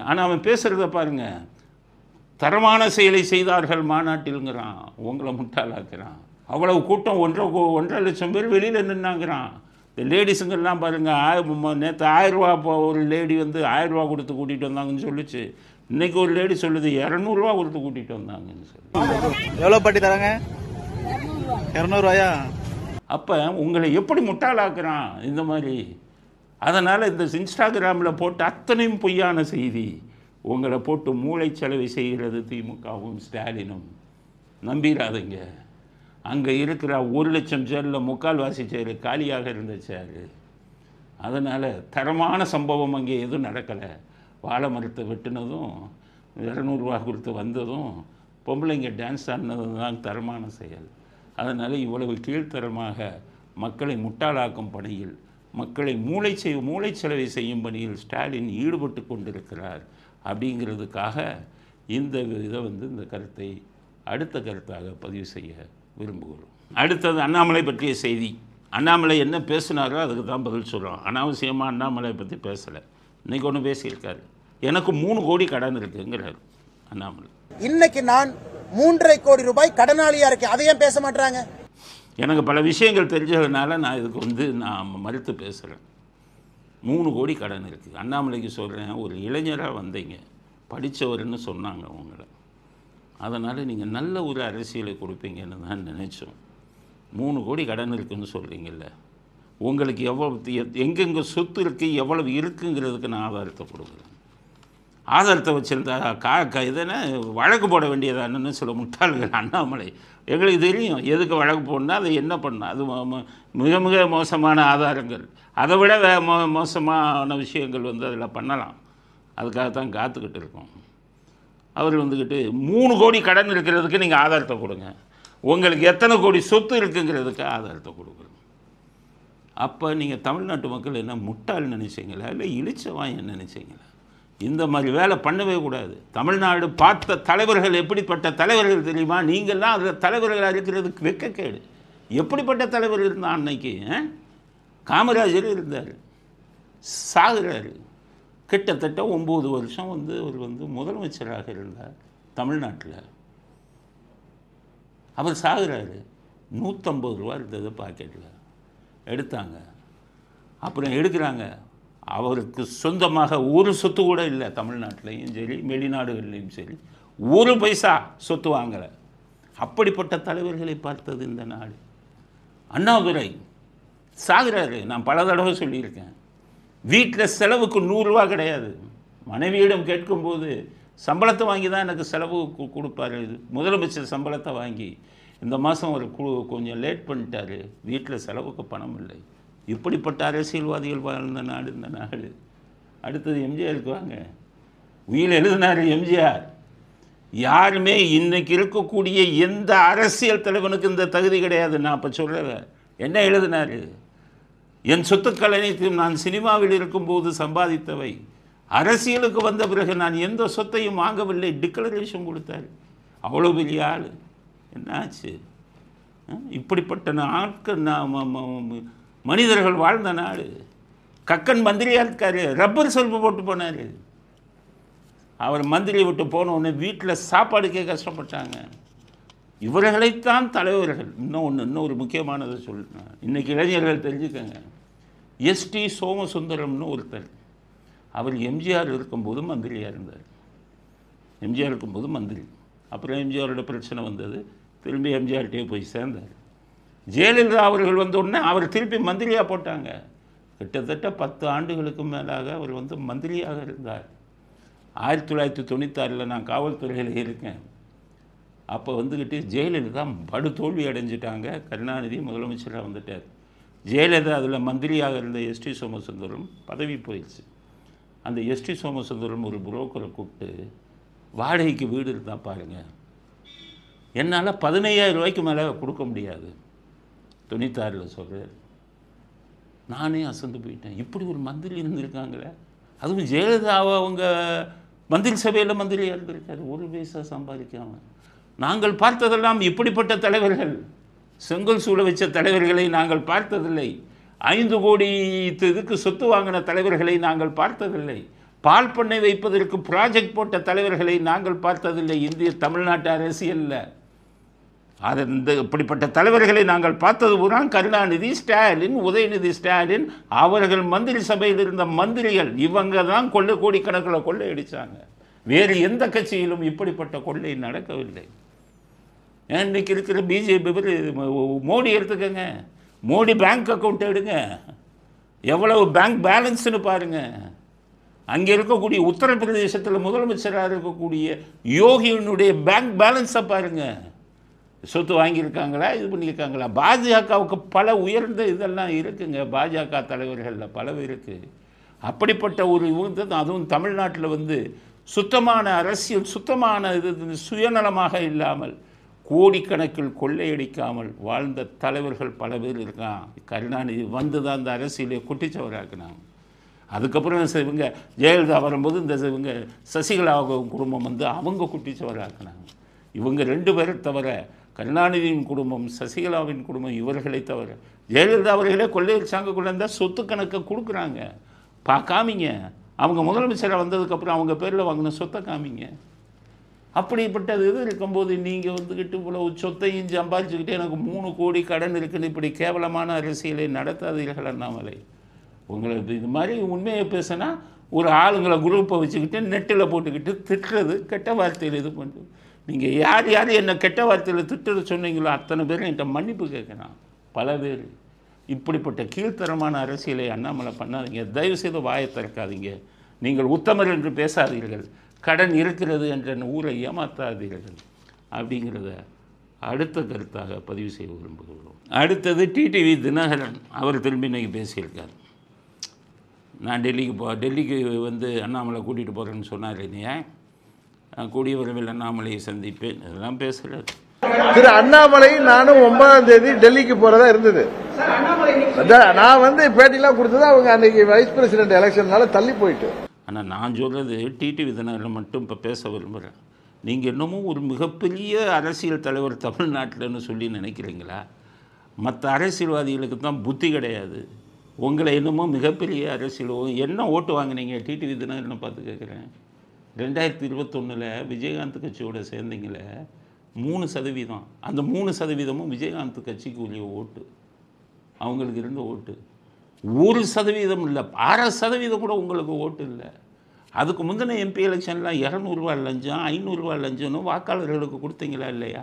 ஆனால் அவன் பேசுகிறத பாருங்க. தரமான செயலை செய்தார்கள் மாநாட்டில்ங்கிறான். உங்களை முட்டாளாக்குறான். அவ்வளவு கூட்டம் 1.5 லட்சம் பேர் வெளியில் நின்னாங்கிறான். இந்த லேடிஸுங்கெல்லாம் பாருங்கள். நேற்று 1000 ரூபா ஒரு லேடி வந்து 1000 ரூபா கொடுத்து கூட்டிகிட்டு வந்தாங்கன்னு சொல்லிச்சு. இன்றைக்கி ஒரு லேடி சொல்லுது 200 ரூபா கொடுத்து கூட்டிகிட்டு வந்தாங்கன்னு சொல்லி. எவ்வளோ பாட்டி தராங்க? 200 ரூபாயா? அப்போ உங்களை எப்படி முட்டாளாக்குறான் இந்த மாதிரி. அதனால் இந்த இன்ஸ்டாகிராமில் போட்டு அத்தனையும் பொய்யான செய்தி. உங்களை போட்டு மூளைச்சலவை செய்கிறது திமுகவும் ஸ்டாலினும். நம்பிடாதீங்க. அங்கே இருக்கிற 1 லட்சம் சேரில் முக்கால்வாசி சேரு காலியாக இருந்த சேரு. அதனால் தரமான சம்பவம் அங்கே எதுவும் நடக்கலை. வாழை மரத்தை வெட்டினதும் 200 ரூபா கொடுத்து வந்ததும் பொம்பளைங்க டான்ஸ் ஆடினதும் தான் தரமான செயல். அதனால் இவ்வளவு கீழ்த்தரமாக மக்களை முட்டாளாக்கும் பணியில், மக்களை மூளைச்சலவை செய்யும் பணியில் ஸ்டாலின் ஈடுபட்டு கொண்டிருக்கிறார். அப்படிங்கிறதுக்காக இந்த இதை இந்த கருத்தை அடுத்த கருத்தாக பதிவு செய்ய விரும்புகிறோம். அடுத்தது அண்ணாமலை பற்றிய செய்தி. அண்ணாமலை என்ன பேசினாரோ அதுக்கு தான் பதில் சொல்கிறோம். அனாவசியமாக அண்ணாமலை பற்றி பேசலை. இன்றைக்கி ஒன்று பேசியிருக்காரு. எனக்கு 3 கோடி கடன் இருக்குங்கிறார் அண்ணாமலை. இன்னைக்கு நான் 3.5 கோடி ரூபாய் கடனாளியாக இருக்கேன். அதையும் பேச மாட்டாங்க. எனக்கு பல விஷயங்கள் தெரிஞ்சதுனால நான் இதுக்கு நான் மறுத்து பேசுகிறேன். 3 கோடி கடன் இருக்குது. அண்ணாமலைக்கு சொல்கிறேன், ஒரு இளைஞராக வந்தீங்க, படித்தவர்னு சொன்னாங்க உங்களை. அதனால் நீங்கள் நல்ல ஒரு அரசியலை கொடுப்பீங்கன்னு தான் நினச்சோம். 3 கோடி கடன் இருக்குதுன்னு சொல்கிறீங்கல்ல, உங்களுக்கு எவ்வளோ எங்கெங்கே சொத்து இருக்குது எவ்வளவு இருக்குங்கிறதுக்கு நான் ஆதாரத்தை கொடுக்குறேன். ஆதாரத்தை வச்சுருந்தா இதென்ன வழக்கு போட வேண்டியதானு சில முட்டாள்கள் அண்ணாமலை. எங்களுக்கு தெரியும் எதுக்கு வழக்கு போடணும்னா அதை என்ன பண்ணணும். அது மிக மிக மோசமான ஆதாரங்கள், அதை விட மோசமான விஷயங்கள் வந்து அதில் பண்ணலாம். அதுக்காகத்தான் காத்துக்கிட்டு இருக்கோம். அவர் வந்துக்கிட்டு 3 கோடி கடன் இருக்கிறதுக்கு நீங்கள் ஆதாரத்தை கொடுங்க, உங்களுக்கு எத்தனை கோடி சொத்து இருக்குங்கிறதுக்கு ஆதாரத்தை கொடுக்குறோம். அப்போ நீங்கள் தமிழ்நாட்டு மக்கள் என்ன முட்டாள் நினைச்சிங்களா இல்லை இழிச்சவான் நினைச்சிங்களா? இந்த மாதிரி வேலை பண்ணவே கூடாது. தமிழ்நாடு பார்த்த தலைவர்கள் எப்படிப்பட்ட தலைவர்கள் தெரியுமா? நீங்கள்லாம் அதில் தலைவர்களாக இருக்கிறதுக்கு வெட்கக்கேடு. எப்படிப்பட்ட தலைவர் இருந்தால் அன்னைக்கு காமராஜர் இருந்தார், சாகுறாரு. கிட்டத்தட்ட 9 வருஷம் வந்து அவர் வந்து முதலமைச்சராக இருந்தார் தமிழ்நாட்டில். அவர் சாகுறாரு. 150 ரூபா இருந்தது பாக்கெட்டில், எடுத்தாங்க. அப்புறம் எடுக்கிறாங்க. அவருக்கு சொந்தமாக ஒரு சொத்து கூட இல்லை தமிழ்நாட்டிலையும் சரி வெளிநாடுகள்லையும் சரி, ஒரு பைசா சொத்து வாங்கலை. அப்படிப்பட்ட தலைவர்களை பார்த்தது இந்த நாடு. அண்ணாதுரை சாகுறாரு. நான் பல தடவை சொல்லியிருக்கேன். வீட்டில் செலவுக்கு 100 ரூபா கிடையாது. மனைவியிடம் கேட்கும்போது சம்பளத்தை வாங்கி தான் எனக்கு செலவு கொடுப்பாரு. முதலமைச்சர் சம்பளத்தை வாங்கி இந்த மாதம் ஒரு கொஞ்சம் லேட் பண்ணிட்டாரு, வீட்டில் செலவுக்கு பணம் இல்லை. இப்படிப்பட்ட அரசியல்வாதிகள் வாழ்ந்த நாடு இந்த நாடு. அடுத்தது எம்ஜிஆருக்கு வாங்க. உயிர் எழுதினார் எம்ஜிஆர். யாருமே இன்றைக்கி இருக்கக்கூடிய எந்த அரசியல் தலைவனுக்கு இந்த தகுதி கிடையாது. நான் அப்போ சொல்கிறேன். என்ன எழுதினார்? என் சொத்துக்கள் அனைத்தையும் நான் சினிமாவில் இருக்கும்போது சம்பாதித்தவை, அரசியலுக்கு வந்த பிறகு நான் எந்த சொத்தையும் வாங்கவில்லை, டிக்ளரேஷன் கொடுத்தார். அவ்வளோ பெரிய ஆள். என்னாச்சு? இப்படிப்பட்ட ஆட்கள் மனிதர்கள் வாழ்ந்த நாடு. கக்கன் மந்திரியாக இருக்கார், ரப்பர் செல்ஃபு போட்டு போனார். அவர் மந்திரியை விட்டு போனோடனே வீட்டில் சாப்பாடுக்கே கஷ்டப்பட்டாங்க. இவர்களைத்தான் தலைவர்கள். இன்னொரு முக்கியமானதை சொல்லுங்கள், இன்றைக்கி இளைஞர்கள் தெரிஞ்சுக்கங்க. எஸ்டி சோமசுந்தரம்னு ஒருத்தர், அவர் எம்ஜிஆர் இருக்கும்போது மந்திரியாக இருந்தார். எம்ஜிஆர் இருக்கும்போது மந்திரி. அப்புறம் எம்ஜிஆரோட பிரச்சனை வந்தது, திரும்பி எம்ஜிஆர்கிட்டே போய் சேர்ந்தார். ஜெயலலிதா அவர்கள் வந்தோடனே அவர் திருப்பி மந்திரியாக போட்டாங்க. கிட்டத்தட்ட 10 ஆண்டுகளுக்கு மேலாக அவர் வந்து மந்திரியாக இருந்தார். 1996 நான் காவல்துறையில் இருக்கேன். அப்போ வந்துக்கிட்டு ஜெயலலிதா படு தோல்வி அடைஞ்சிட்டாங்க. கருணாநிதி முதலமைச்சராக வந்துட்டார். ஜெயலலிதா அதில் மந்திரியாக இருந்த எஸ்டி சோமசுந்தரம் பதவி போயிடுச்சு. அந்த எஸ்டி சோமசுந்தரம் ஒரு புரோக்கரை கூப்பிட்டு, வாடகைக்கு வீடு இருந்தால் பாருங்கள், என்னால் 15,000 ரூபாய்க்கு மேலே கொடுக்க முடியாது. 96 சொல்கிறார். நானே அசந்து போயிட்டேன். இப்படி ஒரு மந்திரி இருந்திருக்காங்களே, அதுவும் ஜெயலலிதாவை அவங்க மந்திரி சபையில் மந்திரியாக இருந்திருக்காரு, ஒரு பைசா சம்பாதிக்காமல். நாங்கள் பார்த்ததெல்லாம் இப்படிப்பட்ட தலைவர்கள், செங்கல் சூழ வச்ச தலைவர்களை நாங்கள் பார்த்ததில்லை. 5 கோடி இதுக்கு சொத்து வாங்கின தலைவர்களை நாங்கள் பார்த்ததில்லை. பால் பண்ணை வைப்பதற்கு ப்ராஜெக்ட் போட்ட தலைவர்களை நாங்கள் பார்த்ததில்லை இந்திய தமிழ்நாட்டு அரசியலில். அது இப்படிப்பட்ட தலைவர்களை நாங்கள் பார்த்தது பூரா கருணாநிதி, ஸ்டாலின், உதயநிதி ஸ்டாலின், அவர்கள் மந்திரி சபையில் இருந்த மந்திரிகள், இவங்க தான் கோடிக்கணக்கில் கொள்ளை அடித்தாங்க. வேறு எந்த கட்சியிலும் இப்படிப்பட்ட கொள்ளை நடக்கவில்லை. இன்றைக்கி இருக்கிற பிஜேபி மோடி எடுத்துக்கங்க. மோடி பேங்க் அக்கௌண்ட் எடுங்க, எவ்வளவு பேங்க் பேலன்ஸ்னு பாருங்கள். அங்கே இருக்கக்கூடிய உத்தரப்பிரதேசத்தில் முதலமைச்சராக இருக்கக்கூடிய யோகியினுடைய பேங்க் பேலன்ஸை பாருங்கள். சொத்து வாங்கியிருக்காங்களா, இது பண்ணியிருக்காங்களா? பாஜகவுக்கு பல உயர்ந்த இதெல்லாம் இருக்குங்க. பாஜக தலைவர்களில் பல இருக்குது. அப்படிப்பட்ட ஒரு அதுவும் தமிழ்நாட்டில் வந்து சுத்தமான அரசியல், சுத்தமான இது சுயநலமாக இல்லாமல் கோடிக்கணக்கில் கொள்ளையடிக்காமல் வாழ்ந்த தலைவர்கள் பல பேர் இருக்கான். கருணாநிதி வந்து தான் இந்த அரசியலை குட்டிச்சவராக்குனாங்க. அதுக்கப்புறம் இவங்க ஜெயலலிதா வரும்போது இந்த இவங்க சசிகலா குடும்பம் வந்து அவங்க குட்டிச்சவராக்குனாங்க. இவங்க 2 பேரை தவிர, கருணாநிதியின் குடும்பம், சசிகலாவின் குடும்பம், இவர்களை தவிர ஜெயலலிதா அவர்களே கொள்ளையடிச்சாங்க. கொண்டு வந்தால் சொத்து கணக்கை கொடுக்குறாங்க, காமிங்க. அவங்க முதலமைச்சராக வந்ததுக்கப்புறம் அவங்க பேரில் வாங்கின சொத்தை காமிங்க. அப்படிப்பட்டது இது இருக்கும்போது நீங்கள் வந்துக்கிட்டு இவ்வளவு சொத்தையும் சம்பாதிச்சுக்கிட்டு எனக்கு 3 கோடி கடன் இருக்குன்னு இப்படி கேவலமான அரசியலை நடத்தாதீர்கள் அண்ணாமலை. உங்களுக்கு இது மாதிரி உண்மையை பேசினா ஒரு ஆளுங்களை குரூப்பை வச்சுக்கிட்டு நெட்டில் போட்டுக்கிட்டு திட்டுறது, கெட்ட வார்த்தையில் இது பண்ணுறது. நீங்கள் யார் யார் என்னை கெட்ட வார்த்தையில் திட்டுற சொன்னீங்களோ அத்தனை பேரும் என்கிட்ட மன்னிப்பு கேட்கணும். பல பேர் இப்படிப்பட்ட கீழ்த்தரமான அரசியலை அண்ணாமலை பண்ணாதீங்க. தயவுசெய்து வாயை திறக்காதீங்க. நீங்கள் உத்தமர் என்று பேசாதீர்கள், கடன் இருக்கிறது என்ற ஊரை ஏமாற்றாதீர்கள் அப்படிங்கிறத அடுத்த கருத்தாக பதிவு செய்ய விரும்புகிறோம். அடுத்தது டிடிவி தினகரன் அவர் திரும்பி இன்றைக்கி பேசியிருக்கார். நான் டெல்லிக்கு வந்து அண்ணாமலை கூட்டிகிட்டு போகிறேன்னு சொன்னார் இல்லையா, நான் கூடிய விரைவில் அண்ணாமலையை சந்திப்பேன், இதெல்லாம் பேசுகிறார். திரு அண்ணாமலை நானும் 9ஆம் தேதி டெல்லிக்கு போறதா இருந்தது. நான் வந்து பேட்டிலாம் கொடுத்தது அவங்க அன்னைக்கு வைஸ் பிரசிடென்ட் எலெக்ஷன்னால தள்ளி போயிட்டு. ஆனால் நான் சொல்கிறது டிடிவி தினகரன் மட்டும் இப்போ பேச விரும்புகிறேன். நீங்கள் இன்னமும் ஒரு மிகப்பெரிய அரசியல் தலைவர் தமிழ்நாட்டில்னு சொல்லி நினைக்கிறீங்களா? மற்ற அரசியல்வாதிகளுக்கு தான் புத்தி கிடையாது. உங்களை இன்னமும் மிகப்பெரிய அரசியல் என்ன ஓட்டு வாங்கினீங்க டிடிவி தினகரனை பார்த்து கேட்குறேன். 2021 விஜயகாந்த் கட்சியோட சேர்ந்தீங்களே 3%. அந்த 3%ம் விஜயகாந்த் கட்சிக்கு உரிய ஓட்டு, அவங்களுக்கு இருந்த ஓட்டு. 1% இல்லை, 6% கூட உங்களுக்கு ஓட்டு இல்லை. அதுக்கு முந்தின எம்பி எலெக்ஷன்லாம் 200 ரூபா லஞ்சம் 500 ரூபா லஞ்சம்னு வாக்காளர்களுக்கு கொடுத்தீங்களா இல்லையா?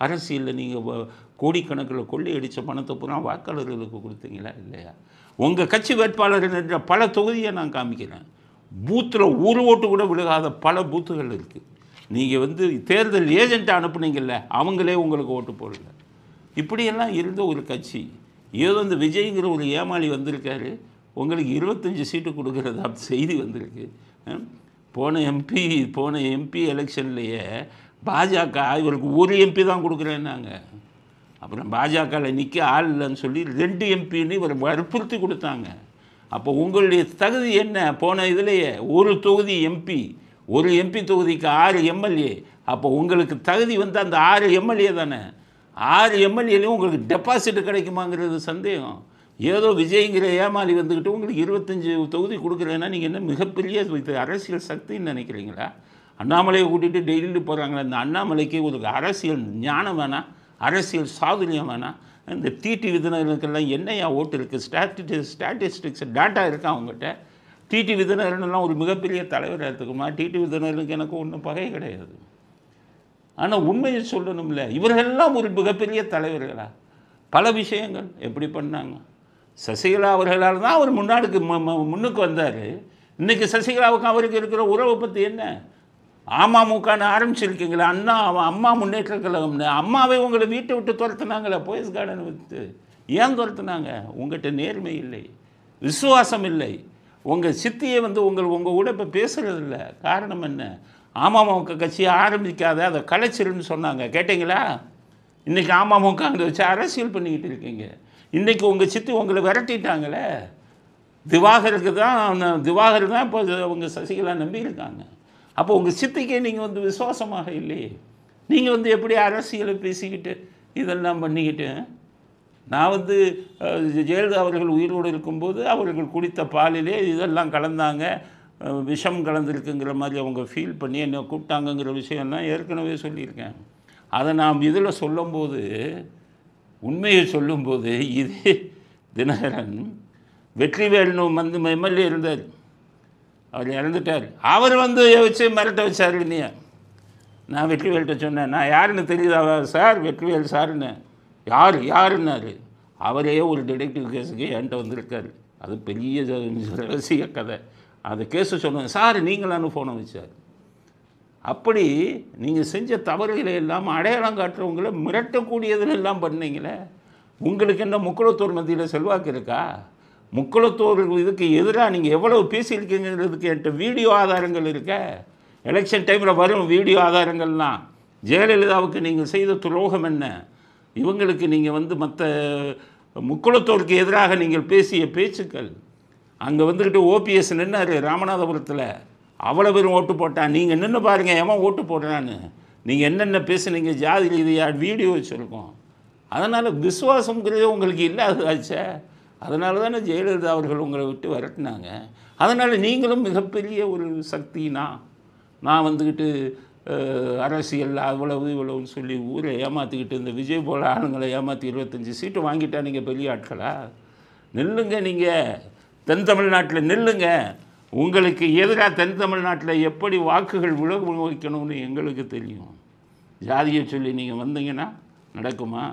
அரசியலில் நீங்கள் கோடிக்கணக்கில் கொள்ளையடித்த பணத்தை பூரா வாக்காளர்களுக்கு கொடுத்தீங்களா இல்லையா? உங்கள் கட்சி வேட்பாளர் என்ற பல தொகுதியை நான் காமிக்கிறேன். பூத்தில் ஒரு ஓட்டு கூட விழுகாத பல பூத்துகள் இருக்குது. நீங்கள் வந்து தேர்தல் ஏஜென்ட்டை அனுப்புனீங்கல்ல, அவங்களே உங்களுக்கு ஓட்டு போடல. இப்படியெல்லாம் இருந்த ஒரு கட்சி ஏதோ இந்த விஜய்ங்கிற ஒரு ஏமாளி வந்திருக்காரு, உங்களுக்கு 25 சீட்டு கொடுக்குறதா செய்தி வந்திருக்கு. போன எம்பி எலெக்ஷன்லேயே பாஜக இவருக்கு ஒரு எம்பி தான் கொடுக்குறேன்னாங்க. அப்புறம் பாஜகவில் நிற்க ஆள் இல்லைன்னு சொல்லி 2 எம்பின்னு இவர் வற்புறுத்தி கொடுத்தாங்க. அப்போ உங்களுடைய தகுதி என்ன? போன இதிலேயே ஒரு தொகுதி எம்பி, ஒரு எம்பி தொகுதிக்கு 6 எம்எல்ஏ. அப்போ உங்களுக்கு தகுதி வந்து அந்த 6 எம்எல்ஏ தானே. 6 எம்எல்ஏலையும் உங்களுக்கு டெபாசிட் கிடைக்குமாங்கிறது சந்தேகம். ஏதோ விஜய்ங்கிற ஏமாளி வந்துக்கிட்டு உங்களுக்கு 25 தொகுதி கொடுக்குறேன்னா நீங்கள் என்ன மிகப்பெரிய அரசியல் சக்தின்னு நினைக்கிறீங்களா? அண்ணாமலையை கூட்டிகிட்டு டெய்லியில் போகிறாங்களே, இந்த அண்ணாமலைக்கு ஒரு அரசியல் ஞானம் வேணாம், அரசியல் சாதுரியம் வேணாம். இந்த டிடிவி தினகரனுக்கெல்லாம் என்னையா ஓட்டு இருக்குது? ஸ்டாட்டிஸ்டிக்ஸ் டேட்டா இருக்கா அவங்ககிட்ட? டிடிவி தினகரன்லாம் ஒரு மிகப்பெரிய தலைவராக இருக்குமா? டிடிவி தினகரனுக்கு எனக்கு ஒன்றும் பகை கிடையாது. ஆனால் உண்மையை சொல்லணும்ல, இவர்களெல்லாம் ஒரு மிகப்பெரிய தலைவர்களா? பல விஷயங்கள் எப்படி பண்ணாங்க? சசிகலா அவர்களால் தான் அவர் முன்னுக்கு வந்தார். இன்றைக்கி சசிகலாவுக்கு அவருக்கு இருக்கிற உறவை பற்றி என்ன? அமமுகன்னு ஆரம்பிச்சிருக்கீங்களா? அம்மா முன்னேற்ற கழகம்னு. அம்மாவை உங்களை வீட்டை விட்டு துரத்துனாங்களே, போயஸ் கார்டன் விட்டு. ஏன் துரத்துனாங்க? உங்கள்கிட்ட நேர்மை இல்லை, விசுவாசம் இல்லை. உங்கள் சித்தியை வந்து உங்கள் கூட இப்போ பேசுகிறதில்ல. காரணம் என்ன? அமமுக கட்சியை ஆரம்பிக்காத, அதை கலைச்சிருன்னு சொன்னாங்க, கேட்டிங்களா? இன்றைக்கி அமமுக அங்கே வச்சு அரசியல் பண்ணிக்கிட்டு இருக்கீங்க. இன்றைக்கி உங்கள் சித்தி உங்களை விரட்டிட்டாங்களே. திவாகர் தான் இப்போ அவங்க சசிகலா நம்பியிருக்காங்க. அப்போ உங்கள் சித்திக்கே நீங்கள் வந்து விசுவாசமாக இல்லையே. நீங்கள் வந்து எப்படி அரசியலை பேசிக்கிட்டு இதெல்லாம் பண்ணிக்கிட்டு? நான் வந்து ஜெயலலிதா அவர்கள் உயிரோடு இருக்கும்போது அவர்கள் குடித்த பாலிலே இதெல்லாம் கலந்தாங்க, விஷம் கலந்துருக்குங்கிற மாதிரி அவங்க ஃபீல் பண்ணி என்னை கூப்பிட்டாங்கங்கிற விஷயம்லாம் ஏற்கனவே சொல்லியிருக்கேன். அதை நாம் இதில் சொல்லும்போது, உண்மையை சொல்லும்போது, இது தினகரன் வெற்றிவேல்னு வந்து எம்எல்ஏ இருந்தார், அவர் இறந்துட்டார். அவர் வந்து வச்சு மிரட்ட வச்சார் இல்லையா? நான் வெற்றிவேல்கிட்ட சொன்னேன், நான் யாருன்னு தெரியுதா சார்? வெற்றிவேல் சாருன்னு. யாருன்னாரு? அவரே ஒரு டிடெக்டிவ் கேஸுக்கு என்கிட்ட வந்திருக்காரு. அது பெரிய ரகசிய கதை. அந்த கேஸு சொன்னேன் சார், நீங்களான்னு ஃபோனை வச்சார். அப்படி நீங்கள் செஞ்ச தவறுகளை எல்லாம் அடையாளம் காட்டுறவங்கள மிரட்டக்கூடியதுன்னு எல்லாம் பண்ணீங்களே. உங்களுக்கு என்ன முக்குளத்தோர் மத்தியில் செல்வாக்கு இருக்கா? முக்குளத்தோர் இதுக்கு எதிராக நீங்கள் எவ்வளவு பேசியிருக்கீங்கிறதுக்கு என்கிட்ட வீடியோ ஆதாரங்கள் இருக்க. எலெக்ஷன் டைமில் வரும் வீடியோ ஆதாரங்கள்லாம். ஜெயலலிதாவுக்கு நீங்கள் செய்த துரோகம் என்ன? இவங்களுக்கு நீங்கள் வந்து மற்ற முக்குளத்தோருக்கு எதிராக நீங்கள் பேசிய பேச்சுக்கள். அங்கே வந்துக்கிட்டு ஓபிஎஸ் நின்னார் ராமநாதபுரத்தில், அவ்வளோ பேரும் ஓட்டு போட்டான். நீங்கள் நின்று பாருங்கள் எவன் ஓட்டு போடுறான்னு. நீங்கள் என்னென்ன பேசுனீங்க, ஜாதி ரீதியாக வீடியோ வச்சுருக்கோம். அதனால் விசுவாசங்கிறதே உங்களுக்கு இல்லாததாச்சே. அதனால தானே ஜெயலலிதா அவர்கள் உங்களை விட்டு விரட்டினாங்க. அதனால் நீங்களும் மிகப்பெரிய ஒரு சக்தினா, நான் வந்துக்கிட்டு அரசியல் அவ்வளவு இவ்வளவுன்னு சொல்லி ஊரை ஏமாற்றிக்கிட்டு இந்த விஜய் போல ஆளுங்களை ஏமாற்றி 25 சீட்டு வாங்கிட்டா நீங்கள் பெரிய ஆட்களா? நில்லுங்க, நீங்கள் தென் தமிழ்நாட்டில் நில்லுங்க. உங்களுக்கு எதிராக தென் தமிழ்நாட்டில் எப்படி வாக்குகள் விலகு வைக்கணும்னு எங்களுக்கு தெரியும். ஜாதியை சொல்லி நீங்கள் வந்தீங்கன்னா நடக்குமா?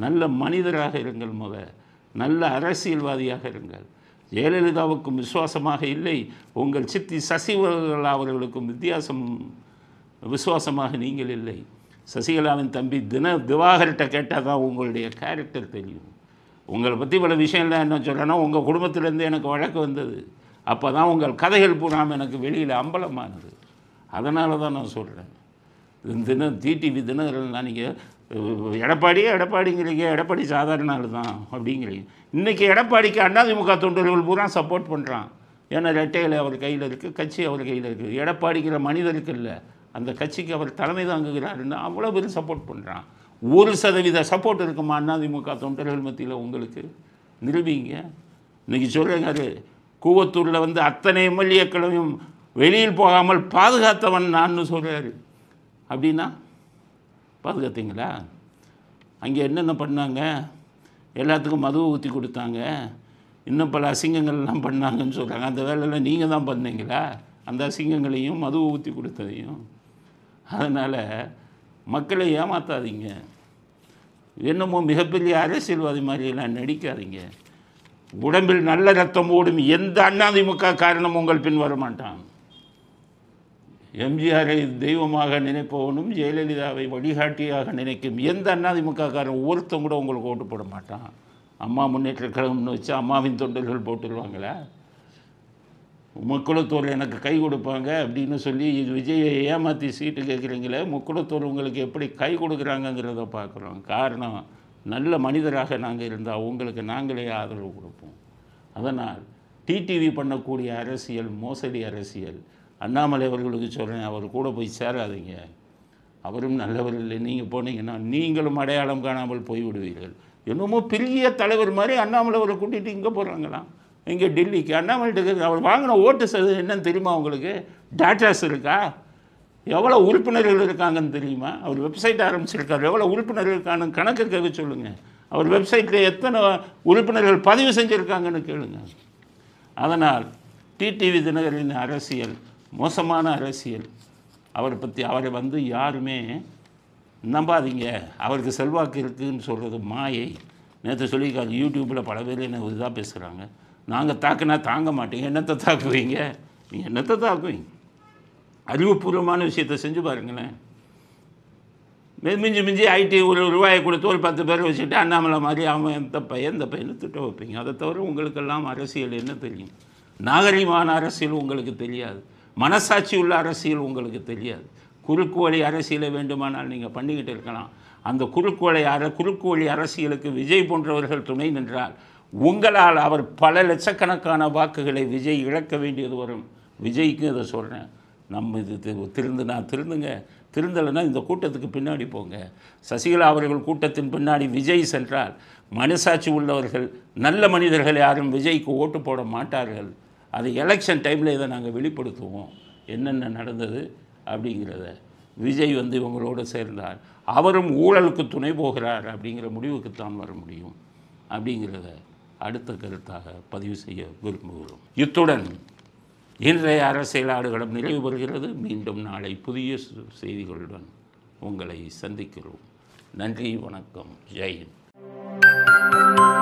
நல்ல மனிதராக இருங்கள், நல்ல அரசியல்வாதியாக இருங்கள். ஜெயலலிதாவுக்கும் விசுவாசமாக இல்லை, உங்கள் சித்தி சசிகலா அவர்களுக்கும் விசுவாசமாக நீங்கள் இல்லை. சசிகலாவின் தம்பி திவாகர்கிட்ட கேட்டால் தான் உங்களுடைய கேரக்டர் தெரியும். உங்களை பற்றி பல விஷயம்லாம் என்ன சொல்கிறேன்னா, உங்கள் குடும்பத்திலேருந்து எனக்கு வழக்கு வந்தது, அப்போ தான் உங்கள் கதைகள் பூராமல் எனக்கு வெளியில் அம்பலமானது. அதனால தான் நான் சொல்கிறேன். டிடிவி தினகரன் தான் நீங்கள் எடப்பாடிங்கிறீங்க, எடப்பாடி சாதாரண ஆள் தான் அப்படிங்கிறீங்க. இன்றைக்கி எடப்பாடிக்கு அதிமுக தொண்டர்கள் பூரா சப்போர்ட் பண்ணுறான். ஏன்னா ரெட்டையில் அவர் கையில் இருக்குது, கட்சி அவர் கையில் இருக்குது. எடப்பாடிங்கிற மனிதருக்கு இல்லை, அந்த கட்சிக்கு அவர் தலைமை தாங்குகிறாருன்னு அவ்வளோ பேர் சப்போர்ட் பண்ணுறான். 1% சப்போர்ட் இருக்குமா அதிமுக தொண்டர்கள் மத்தியில் உங்களுக்கு? நிரூபிங்க. இன்றைக்கி சொல்கிறாரு, கூவத்தூரில் அத்தனை எம்எல்ஏக்களையும் வெளியில் போகாமல் பாதுகாத்தவன் நான் சொல்கிறாரு. அப்படின்னா பாதுகாத்தீங்களா? அங்கே என்னென்ன பண்ணாங்க? எல்லாத்துக்கும் மதுவை ஊற்றி கொடுத்தாங்க, இன்னும் பல அசிங்கங்கள்லாம் பண்ணாங்கன்னு சொல்கிறாங்க. அந்த வேலையில் நீங்கள் தான் பண்ணீங்களா? அந்த அசிங்கங்களையும் மதுவை ஊற்றி கொடுத்ததையும். அதனால் மக்களை ஏமாற்றாதீங்க. என்னமோ மிகப்பெரிய அரசியல்வாதி மாதிரியெல்லாம் நடிக்காதீங்க. உடம்பில் நல்ல ரத்தம் ஓடும் எந்த அதிமுக காரணம் உங்கள் பின் வர மாட்டான். எம்ஜிஆரை தெய்வமாக நினைப்பவனும் ஜெயலலிதாவை வழிகாட்டியாக நினைக்கும் எந்த அதிமுக காரணம் ஒருத்தம் கூட உங்களுக்கு ஓட்டு போட மாட்டான். அம்மா முன்னேற்ற கழகம்னு வச்சு அம்மாவின் தொண்டர்கள் போட்டுருவாங்களா? முக்குளத்தூர் எனக்கு கை கொடுப்பாங்க அப்படின்னு சொல்லி விஜயை ஏமாற்றி சீட்டு கேட்குறீங்களே, முக்குளத்தூர் உங்களுக்கு எப்படி கை கொடுக்குறாங்கங்கிறத பார்க்குறோம். காரணம், நல்ல மனிதராக நாங்கள் இருந்தால் உங்களுக்கு நாங்களே ஆதரவு கொடுப்போம். அதனால் டிடிவி பண்ணக்கூடிய அரசியல் மோசடி அரசியல். அண்ணாமலை அவர்களுக்கு சொல்கிறேன், அவர் கூட போய் சேராதீங்க. அவரும் நல்லவர் இல்லை. நீங்கள் போனீங்கன்னா நீங்களும் அடையாளம் காணாமல் போய்விடுவீர்கள். என்னமோ பெரிய தலைவர் மாதிரி அண்ணாமலை அவரை கூட்டிகிட்டு இங்கே போகிறாங்களாம், இங்கே டெல்லிக்கு. அண்ணாமலைட்டு அவர் வாங்கின ஓட்டு என்னன்னு தெரியுமா உங்களுக்கு? டேட்டாஸ் இருக்கா? எவ்வளோ உறுப்பினர்கள் இருக்காங்கன்னு தெரியுமா? அவர் வெப்சைட் ஆரம்பிச்சிருக்காரு, எவ்வளோ உறுப்பினர்கள் இருக்கான்னு கணக்கு கேட்க சொல்லுங்கள். அவர் வெப்சைட்டில் எத்தனை உறுப்பினர்கள் பதிவு செஞ்சுருக்காங்கன்னு கேளுங்க. அதனால் டிடிவி தினகரின் அரசியல் மோசமான அரசியல். அவரை யாருமே நம்பாதீங்க. அவருக்கு செல்வாக்கு இருக்குதுன்னு சொல்கிறது மாயை. நேற்று சொல்லியிருக்காரு, யூடியூப்பில் பல பேர் என்ன இதாக பேசுகிறாங்க, நாங்கள் தாக்குனா தாங்க மாட்டீங்க. என்னத்தை தாக்குவீங்க? நீங்கள் என்னத்தை தாக்குவீங்க? அறிவுபூர்வமான விஷயத்தை செஞ்சு பாருங்களேன். மிஞ்சி ஐடி ஒரு ரூபாயை கொடுத்து ஒரு 10 பேரை வச்சுட்டு அண்ணாமலை மாதிரி அவன் எந்த பையன்னு திட்ட வைப்பீங்க. அதை தவிர உங்களுக்கெல்லாம் அரசியல் என்ன தெரியும்? நாகரிகமான அரசியல் உங்களுக்கு தெரியாது, மனசாட்சி உள்ள அரசியல் உங்களுக்கு தெரியாது. குறுக்கு வழி அரசியலை வேண்டுமானால் நீங்கள் பண்ணிக்கிட்டு இருக்கலாம். அந்த குறுக்கு வழி அரசியலுக்கு விஜய் போன்றவர்கள் துணை நின்றால் உங்களால் அவர் பல லட்சக்கணக்கான வாக்குகளை விஜய் இழக்க வேண்டியது வரும். விஜய்க்கு இதை சொல்கிறேன், நம்ம இது திருந்துங்க. திருந்தலைன்னா இந்த கூட்டத்துக்கு பின்னாடி போங்க. சசிகலா அவர்கள் கூட்டத்தின் பின்னாடி விஜய் சென்றால் மனசாட்சி உள்ளவர்கள் நல்ல மனிதர்கள் யாரும் விஜய்க்கு ஓட்டு போட மாட்டார்கள். அது எலெக்ஷன் டைமில் இதை நாங்கள் வெளிப்படுத்துவோம், என்னென்ன நடந்தது அப்படிங்கிறத. விஜய் இவங்களோடு சேர்ந்தார், அவரும் ஊழலுக்கு துணை போகிறார் அப்படிங்கிற முடிவுக்குத்தான் வர முடியும் அப்படிங்கிறத அடுத்த கருத்தாக பதிவு செய்ய விரும்புகிறோம். இத்துடன் இன்றைய அரசியல் ஆடுகளம் நிறைவு பெறுகிறது. மீண்டும் நாளை புதிய செய்திகளுடன் உங்களை சந்திக்கிறோம். நன்றி, வணக்கம், ஜெய் ஹிந்த்.